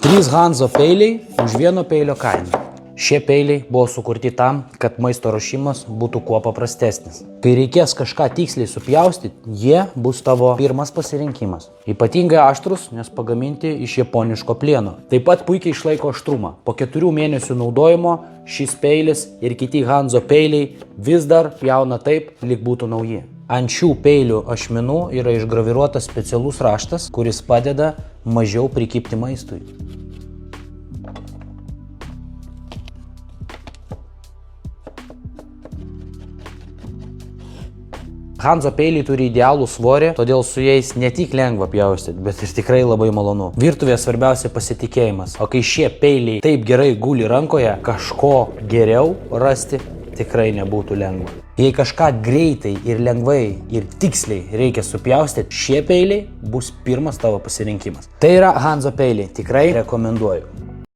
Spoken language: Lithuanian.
3 Hanzo peiliai už vieno peilio kainą. Šie peiliai buvo sukurti tam, kad maisto ruošimas būtų kuo paprastesnis. Kai reikės kažką tiksliai supjaustyti, jie bus tavo pirmas pasirinkimas. Ypatingai aštrus, nes pagaminti iš japoniško plieno. Taip pat puikiai išlaiko aštrumą. Po 4 mėnesių naudojimo šis peilis ir kiti Hanzo peiliai vis dar pjauna taip, lyg būtų nauji. Ant šių peilių ašmenų yra išgraviruotas specialus raštas, kuris padeda mažiau prikibti maistui. Hanzo peiliai turi idealų svorį, todėl su jais ne tik lengva pjaustyti, bet ir tikrai labai malonu. Virtuvėje svarbiausia pasitikėjimas, o kai šie peiliai taip gerai guli rankoje, kažko geriau rasti tikrai nebūtų lengva. Jei kažką greitai ir lengvai ir tiksliai reikia supjaustyti, šie peiliai bus pirmas tavo pasirinkimas. Tai yra Hanzo peiliai, tikrai rekomenduoju.